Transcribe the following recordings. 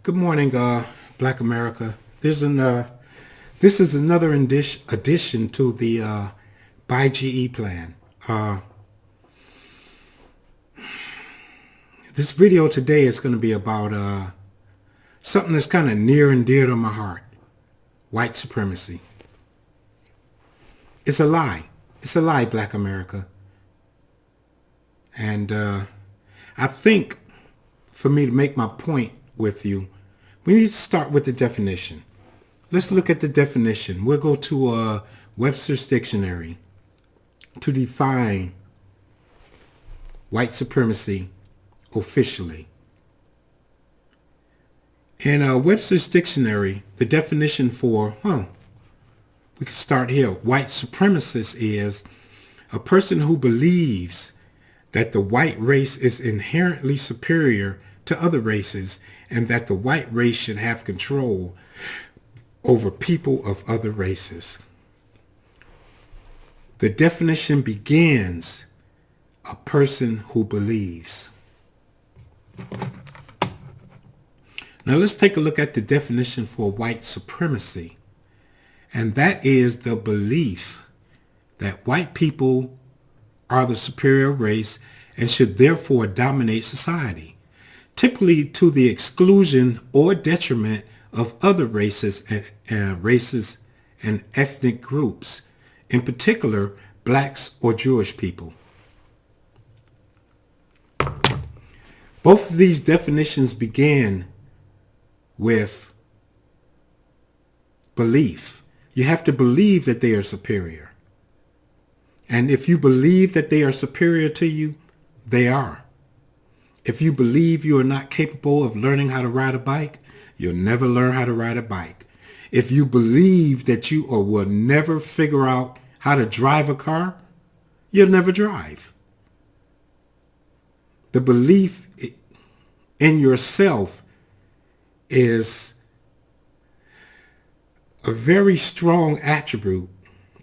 Good morning, Black America. This is another addition to the BuyGE plan. Uh, this video today is going to be about something that's kind of near and dear to my heart: white supremacy. It's a lie. It's a lie, Black America. And I think for me to make my point with you, we need to start with the definition. Let's look at the definition. We'll go to Webster's Dictionary to define white supremacy officially. In Webster's Dictionary, the definition for, we can start here. White supremacist is a person who believes that the white race is inherently superior to other races and that the white race should have control over people of other races. The definition begins, a person who believes. Now let's take a look at the definition for white supremacy. And that is the belief that white people are the superior race and should therefore dominate society, typically to the exclusion or detriment of other races and ethnic groups, in particular blacks or Jewish people. Both of these definitions begin with belief. You have to believe that they are superior. And if you believe that they are superior to you, they are. If you believe you are not capable of learning how to ride a bike, you'll never learn how to ride a bike. If you believe that you will never figure out how to drive a car, you'll never drive. The belief in yourself is a very strong attribute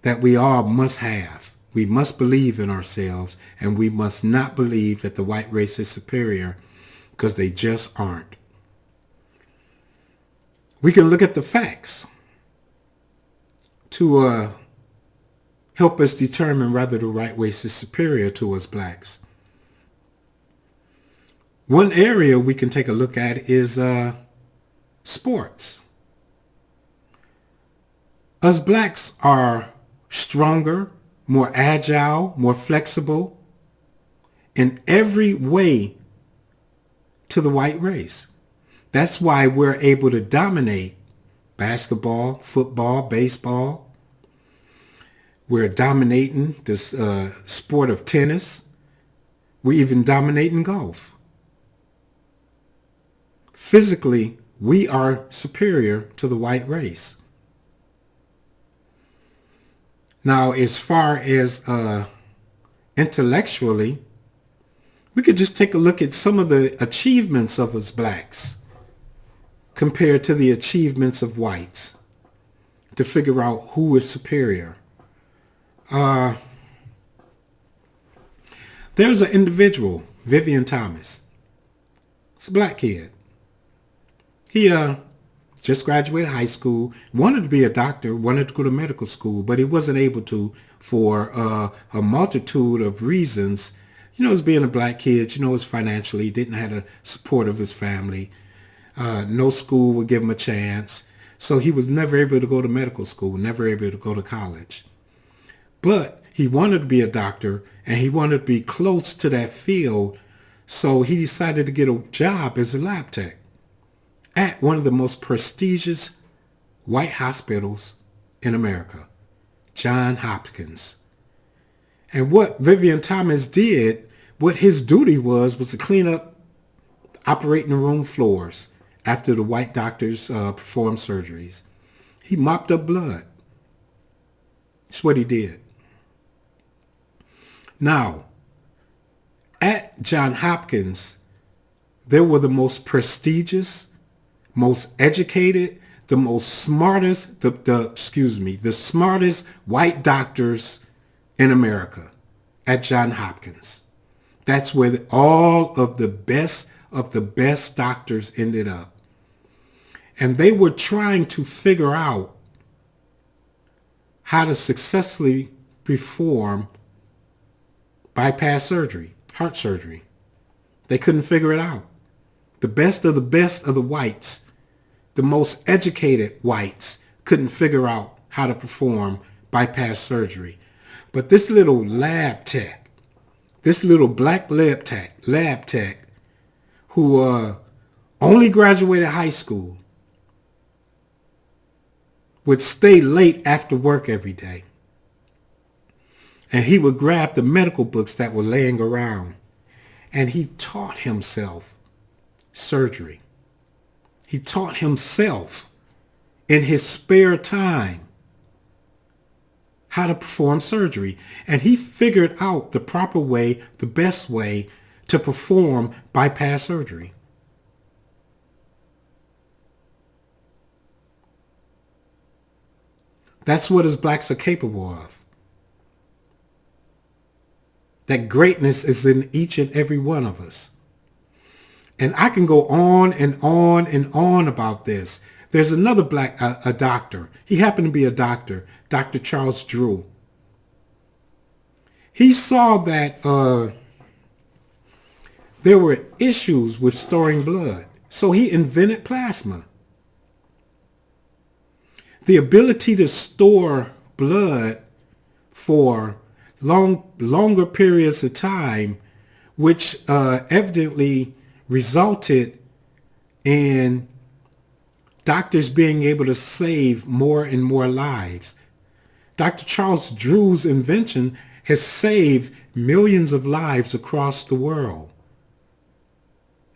that we all must have. We must believe in ourselves, and we must not believe that the white race is superior, because they just aren't. We can look at the facts to help us determine whether the white race is superior to us blacks. One area we can take a look at is sports. Us blacks are stronger, more agile, more flexible in every way to the white race. That's why we're able to dominate basketball, football, baseball. We're dominating this sport of tennis. We're even dominating golf. Physically, we are superior to the white race. Now, as far as intellectually, we could just take a look at some of the achievements of us blacks compared to the achievements of whites to figure out who is superior. There's an individual, Vivian Thomas. It's a black kid. He just graduated high school, wanted to be a doctor, wanted to go to medical school, but he wasn't able to for a multitude of reasons. As being a black kid, as financially, he didn't have the support of his family. No school would give him a chance. So he was never able to go to medical school, never able to go to college. But he wanted to be a doctor, and he wanted to be close to that field. So he decided to get a job as a lab tech at one of the most prestigious white hospitals in America, Johns Hopkins. And what Vivian Thomas did, what his duty was to clean up operating room floors after the white doctors performed surgeries. He mopped up blood. That's what he did. Now, at Johns Hopkins, there were the most prestigious, most educated, the smartest white doctors in America at Johns Hopkins. That's where all of the best doctors ended up. And they were trying to figure out how to successfully perform bypass surgery, heart surgery. They couldn't figure it out. The best of the whites, the most educated whites, couldn't figure out how to perform bypass surgery. But this little lab tech, this little black lab tech, who only graduated high school, would stay late after work every day. And he would grab the medical books that were laying around, and he taught himself surgery. He taught himself in his spare time how to perform surgery. And he figured out the proper way, the best way to perform bypass surgery. That's what us blacks are capable of. That greatness is in each and every one of us. And I can go on and on and on about this. There's another black, a doctor. He happened to be a doctor, Dr. Charles Drew. He saw that there were issues with storing blood. So he invented plasma. The ability to store blood for longer periods of time, which evidently resulted in doctors being able to save more and more lives. Dr. Charles Drew's invention has saved millions of lives across the world.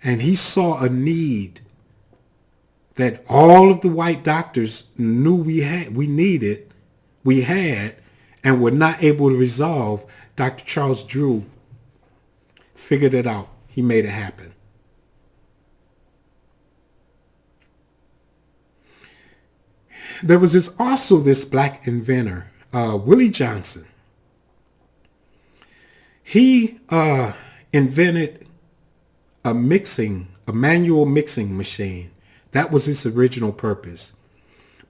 And he saw a need that all of the white doctors knew we had, and were not able to resolve. Dr. Charles Drew figured it out. He made it happen. There was also this black inventor, Willie Johnson. He invented a manual mixing machine. That was its original purpose.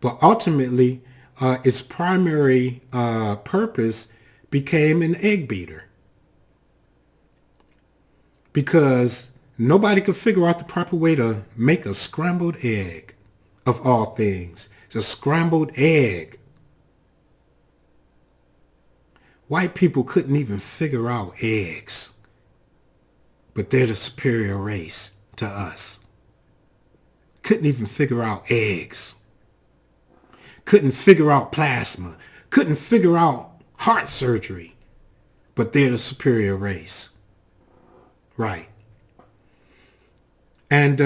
But ultimately, its primary purpose became an egg beater. Because nobody could figure out the proper way to make a scrambled egg, of all things. It's a scrambled egg. White people couldn't even figure out eggs. But they're the superior race to us. Couldn't even figure out eggs. Couldn't figure out plasma. Couldn't figure out heart surgery. But they're the superior race. Right. And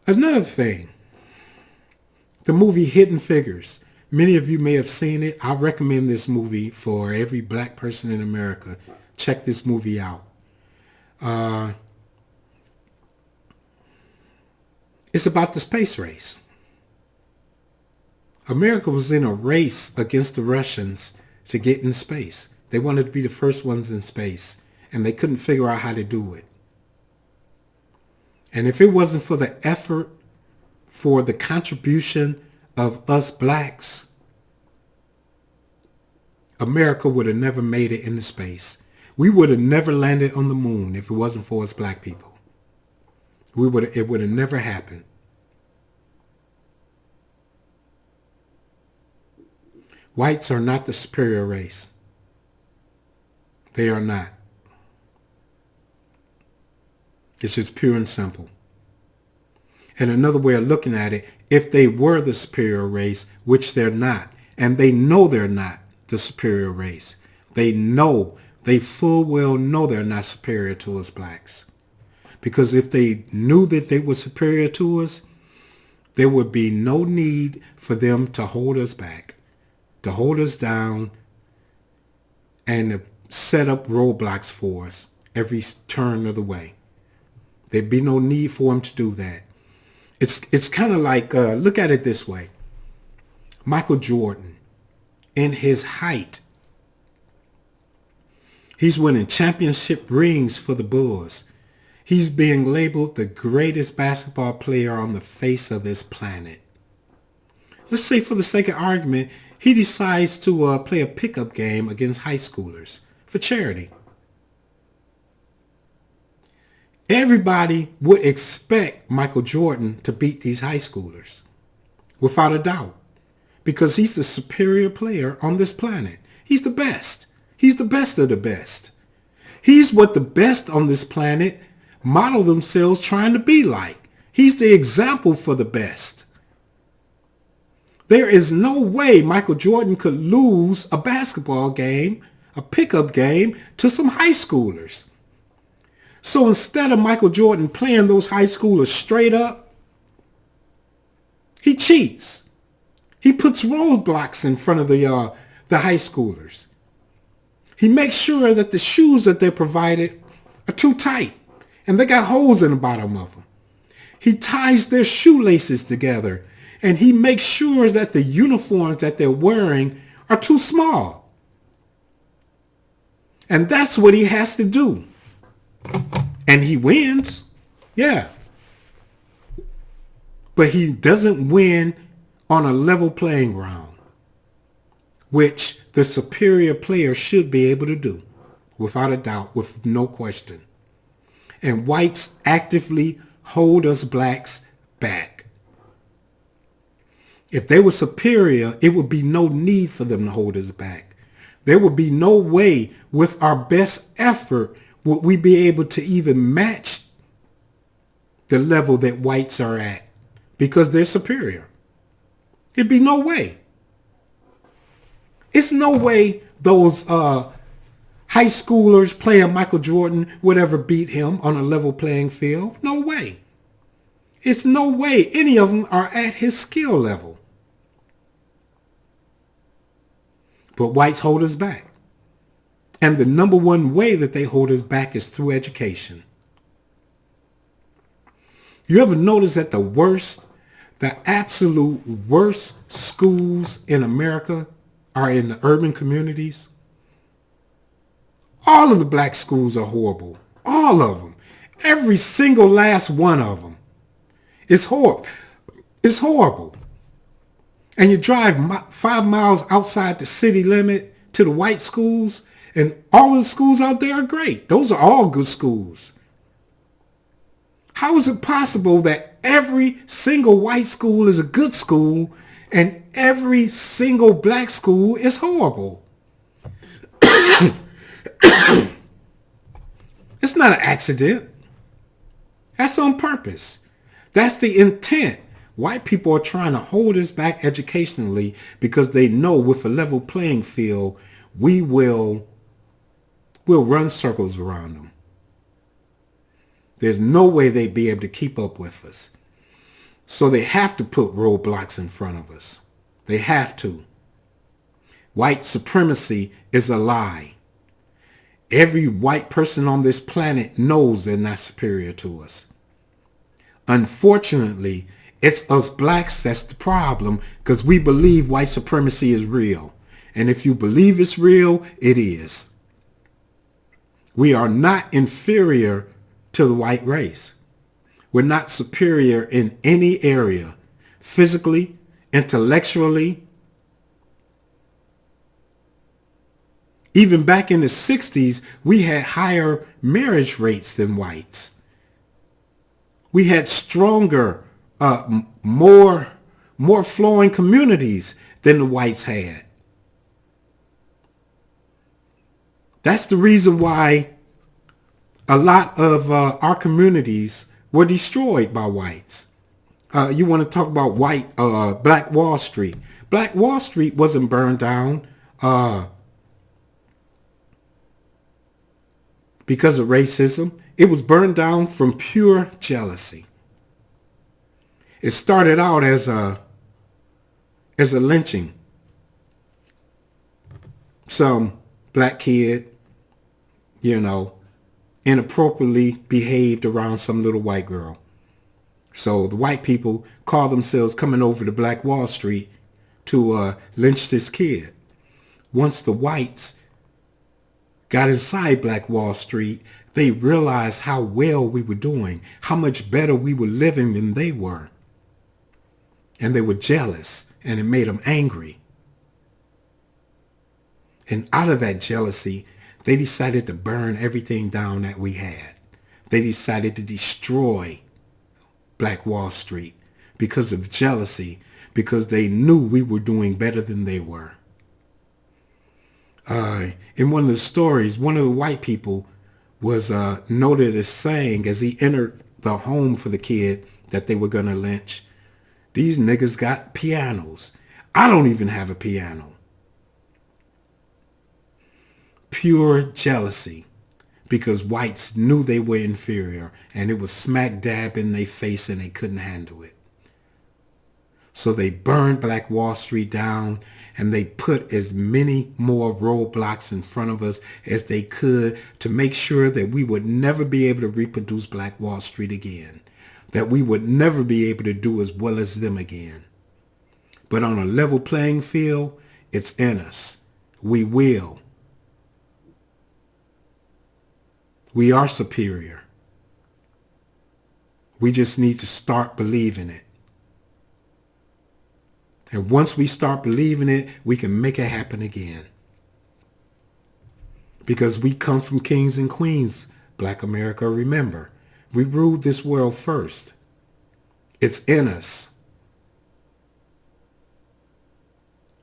another thing, the movie Hidden Figures. Many of you may have seen it. I recommend this movie for every black person in America. Check this movie out. It's about the space race. America was in a race against the Russians to get in space. They wanted to be the first ones in space, and they couldn't figure out how to do it. And if it wasn't for the effort, for the contribution of us blacks, America would have never made it into space. We would have never landed on the moon if it wasn't for us black people. It would have never happened. Whites are not the superior race. They are not. It's just pure and simple. And another way of looking at it, if they were the superior race, which they're not, and they know they're not the superior race, they full well know they're not superior to us blacks. Because if they knew that they were superior to us, there would be no need for them to hold us back, to hold us down, and to set up roadblocks for us every turn of the way. There'd be no need for them to do that. It's kind of like, look at it this way. Michael Jordan, in his height, he's winning championship rings for the Bulls. He's being labeled the greatest basketball player on the face of this planet. Let's say for the sake of argument, he decides to play a pickup game against high schoolers for charity. Everybody would expect Michael Jordan to beat these high schoolers, without a doubt, because he's the superior player on this planet. He's the best. He's the best of the best. He's what the best on this planet model themselves trying to be like. He's the example for the best. There is no way Michael Jordan could lose a basketball game, a pickup game, to some high schoolers. So instead of Michael Jordan playing those high schoolers straight up, he cheats. He puts roadblocks in front of the high schoolers. He makes sure that the shoes that they're provided are too tight and they got holes in the bottom of them. He ties their shoelaces together and he makes sure that the uniforms that they're wearing are too small. And that's what he has to do. And he wins. Yeah. But he doesn't win on a level playing ground, which the superior player should be able to do, without a doubt, with no question. And whites actively hold us blacks back. If they were superior, it would be no need for them to hold us back. There would be no way with our best effort would we be able to even match the level that whites are at, because they're superior. It'd be no way. It's no way those high schoolers playing Michael Jordan would ever beat him on a level playing field. No way. It's no way any of them are at his skill level. But whites hold us back. And the number one way that they hold us back is through education. You ever notice that the absolute worst schools in America are in the urban communities? All of the black schools are horrible. All of them. Every single last one of them. It's horrible. It's horrible. And you drive 5 miles outside the city limit to the white schools, and all of the schools out there are great. Those are all good schools. How is it possible that every single white school is a good school and every single black school is horrible? It's not an accident. That's on purpose. That's the intent. White people are trying to hold us back educationally because they know with a level playing field, we'll run circles around them. There's no way they'd be able to keep up with us. So they have to put roadblocks in front of us. They have to. White supremacy is a lie. Every white person on this planet knows they're not superior to us. Unfortunately, it's us blacks that's the problem, because we believe white supremacy is real. And if you believe it's real, it is. We are not inferior to the white race. We're not superior in any area, physically, intellectually. Even back in the 60s, we had higher marriage rates than whites. We had stronger, more flowing communities than the whites had. That's the reason why a lot of our communities were destroyed by whites. You want to talk about Black Wall Street. Black Wall Street wasn't burned down because of racism. It was burned down from pure jealousy. It started out as a lynching. Some black kid, inappropriately behaved around some little white girl. So the white people call themselves coming over to Black Wall Street to lynch this kid. Once the whites got inside Black Wall Street, They realized how well we were doing, how much better we were living than they were. And they were jealous, and it made them angry. And out of that jealousy, they decided to burn everything down that we had. They decided to destroy Black Wall Street because of jealousy, because they knew we were doing better than they were. In one of the stories, one of the white people was noted as saying, as he entered the home for the kid that they were going to lynch, "These niggas got pianos. I don't even have a piano." Pure jealousy, because whites knew they were inferior, and it was smack dab in their face and they couldn't handle it. So they burned Black Wall Street down, and they put as many more roadblocks in front of us as they could to make sure that we would never be able to reproduce Black Wall Street again, that we would never be able to do as well as them again. But on a level playing field, it's in us. We will. We are superior. We just need to start believing it. And once we start believing it, we can make it happen again. Because we come from kings and queens, Black America, remember. We ruled this world first. It's in us.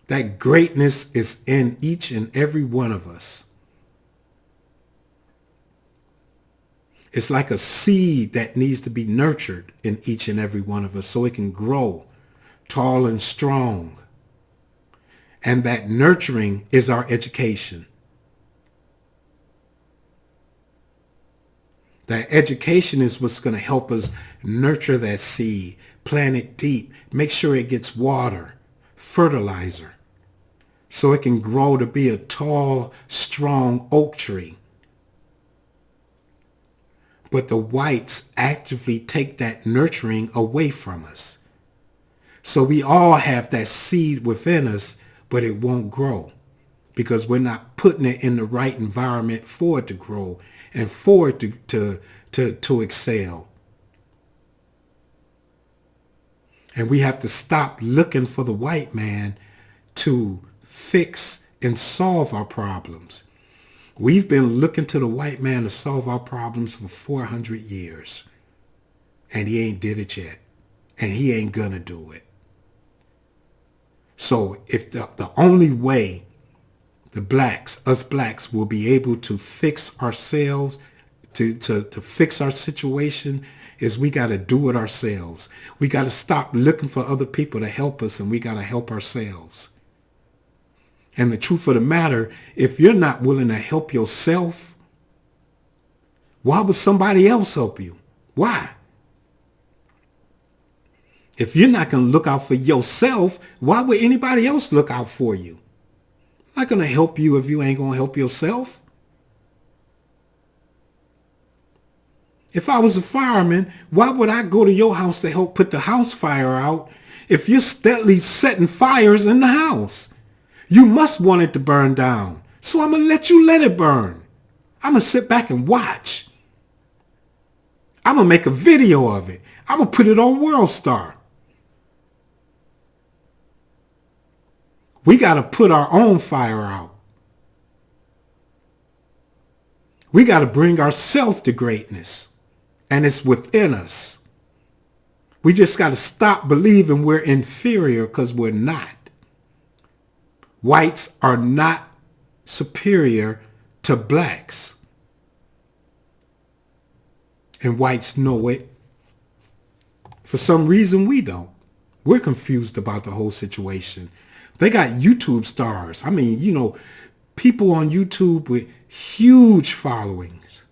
That greatness is in each and every one of us. It's like a seed that needs to be nurtured in each and every one of us so it can grow tall and strong. And that nurturing is our education. That education is what's going to help us nurture that seed, plant it deep, make sure it gets water, fertilizer, so it can grow to be a tall, strong oak tree. But the whites actively take that nurturing away from us. So we all have that seed within us, but it won't grow because we're not putting it in the right environment for it to grow and for it to excel. And we have to stop looking for the white man to fix and solve our problems. We've been looking to the white man to solve our problems for 400 years. And he ain't did it yet. And he ain't gonna do it. So if the only way us blacks will be able to fix ourselves, to fix our situation, is we got to do it ourselves. We got to stop looking for other people to help us, and we got to help ourselves. And the truth of the matter, if you're not willing to help yourself, why would somebody else help you? Why? If you're not going to look out for yourself, why would anybody else look out for you? I'm not going to help you if you ain't going to help yourself. If I was a fireman, why would I go to your house to help put the house fire out if you're steadily setting fires in the house? You must want it to burn down. So I'm going to let you let it burn. I'm going to sit back and watch. I'm going to make a video of it. I'm going to put it on WorldStar. We got to put our own fire out. We got to bring ourselves to greatness. And it's within us. We just got to stop believing we're inferior because we're not. Whites are not superior to blacks. And whites know it. For some reason, we don't. We're confused about the whole situation. They got YouTube stars. I mean, people on YouTube with huge followings.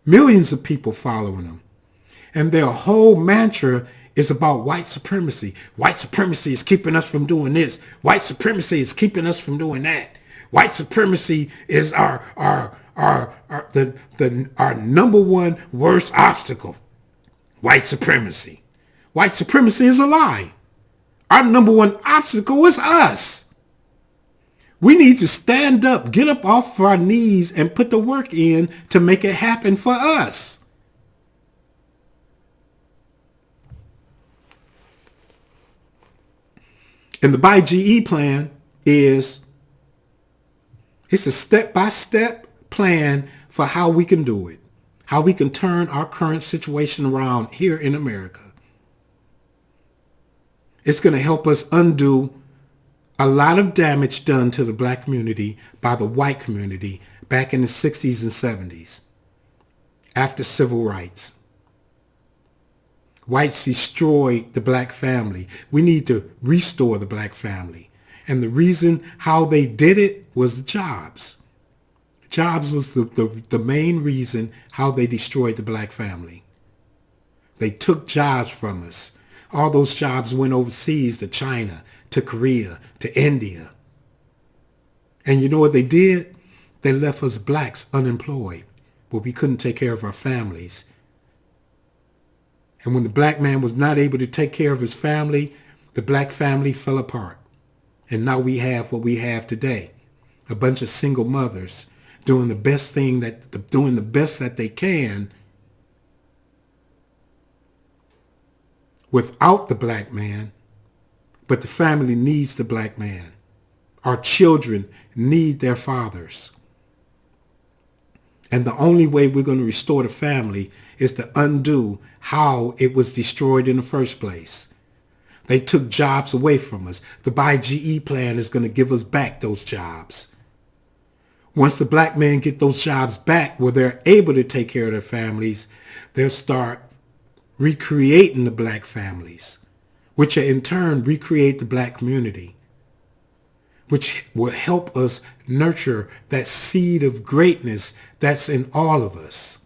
Millions of people following them. And their whole mantra is about white supremacy. White supremacy is keeping us from doing this. White supremacy is keeping us from doing that. White supremacy is our number one worst obstacle. White supremacy. White supremacy is a lie. Our number one obstacle is us. We need to stand up, get up off our knees, and put the work in to make it happen for us. And the BuyGE plan it's a step-by-step plan for how we can do it, how we can turn our current situation around here in America. It's going to help us undo a lot of damage done to the black community by the white community back in the 60s and 70s after civil rights. Whites destroyed the black family. We need to restore the black family. And the reason how they did it was jobs. Jobs was the main reason how they destroyed the black family. They took jobs from us. All those jobs went overseas to China, to Korea, to India. And you know what they did? They left us blacks unemployed, but we couldn't take care of our families. And when the black man was not able to take care of his family, the black family fell apart. And now we have what we have today. A bunch of single mothers doing the best that they can without the black man, but the family needs the black man. Our children need their fathers. And the only way we're going to restore the family is to undo how it was destroyed in the first place. They took jobs away from us. The BuyGE plan is going to give us back those jobs. Once the black men get those jobs back where they're able to take care of their families, they'll start recreating the black families, which will in turn recreate the black community, which will help us nurture that seed of greatness that's in all of us.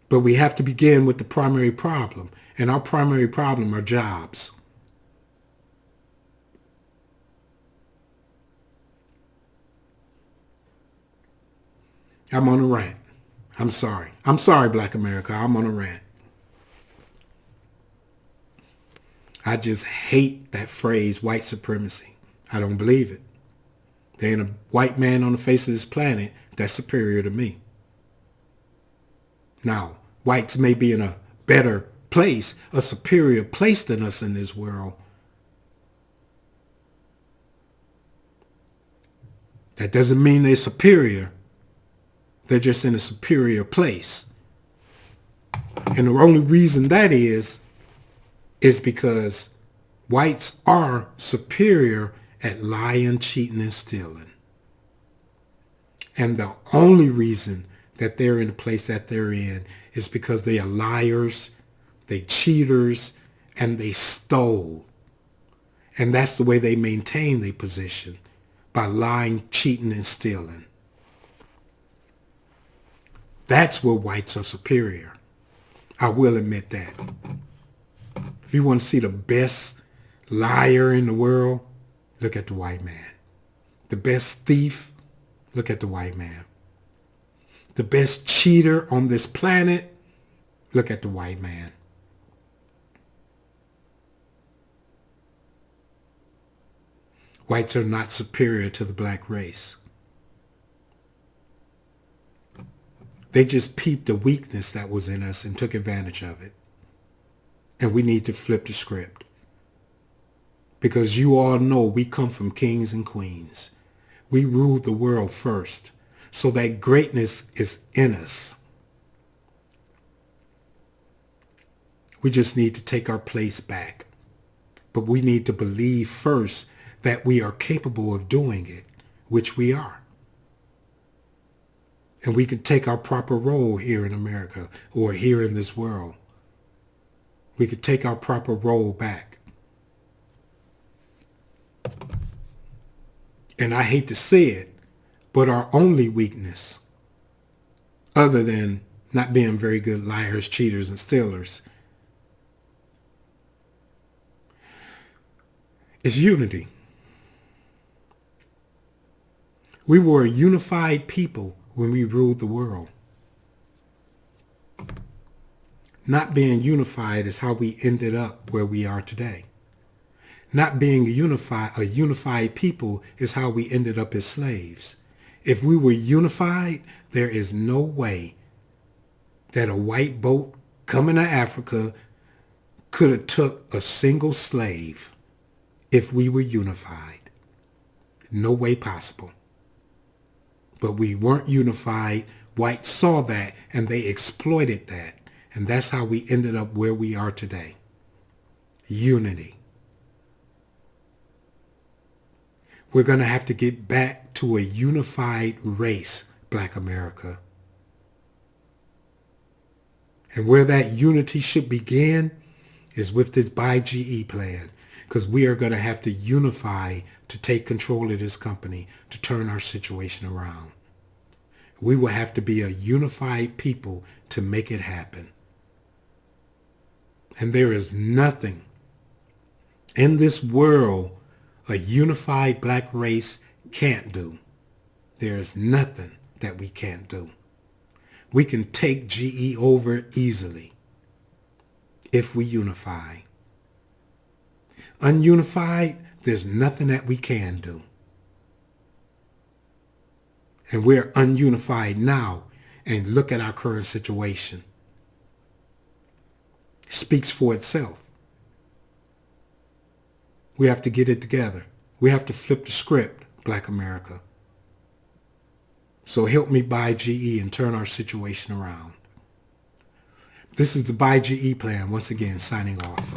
But we have to begin with the primary problem, and our primary problem are jobs. I'm on a rant. I'm sorry. I'm sorry, Black America. I'm on a rant. I just hate that phrase, white supremacy. I don't believe it. There ain't a white man on the face of this planet that's superior to me. Now, whites may be in a better place, a superior place than us in this world. That doesn't mean they're superior. They're just in a superior place. And the only reason that is because whites are superior at lying, cheating, and stealing. And the only reason that they're in the place that they're in is because they are liars, they cheaters, and they stole. And that's the way they maintain their position, by lying, cheating, and stealing. That's where whites are superior. I will admit that. If you want to see the best liar in the world, look at the white man. The best thief, look at the white man. The best cheater on this planet, look at the white man. Whites are not superior to the black race. They just peeped the weakness that was in us and took advantage of it. And we need to flip the script. Because you all know we come from kings and queens. We ruled the world first. So that greatness is in us. We just need to take our place back. But we need to believe first that we are capable of doing it, which we are. And we can take our proper role here in America or here in this world. We could take our proper role back. And I hate to say it, but our only weakness, other than not being very good liars, cheaters, and stealers, is unity. We were a unified people when we ruled the world. Not being unified is how we ended up where we are today. Not being a unified people is how we ended up as slaves. If we were unified, there is no way that a white boat coming to Africa could have took a single slave if we were unified. No way possible. But we weren't unified. Whites saw that and they exploited that. And that's how we ended up where we are today. Unity. We're going to have to get back to a unified race, Black America. And where that unity should begin is with this BuyGE plan, because we are going to have to unify to take control of this company, to turn our situation around. We will have to be a unified people to make it happen. And there is nothing in this world a unified black race can't do. There is nothing that we can't do. We can take GE over easily if we unify. Ununified, there's nothing that we can do. And we're ununified now, and look at our current situation. It speaks for itself. We have to get it together. We have to flip the script, Black America. So help me BuyGE and turn our situation around. This is the BuyGE plan, once again, signing off.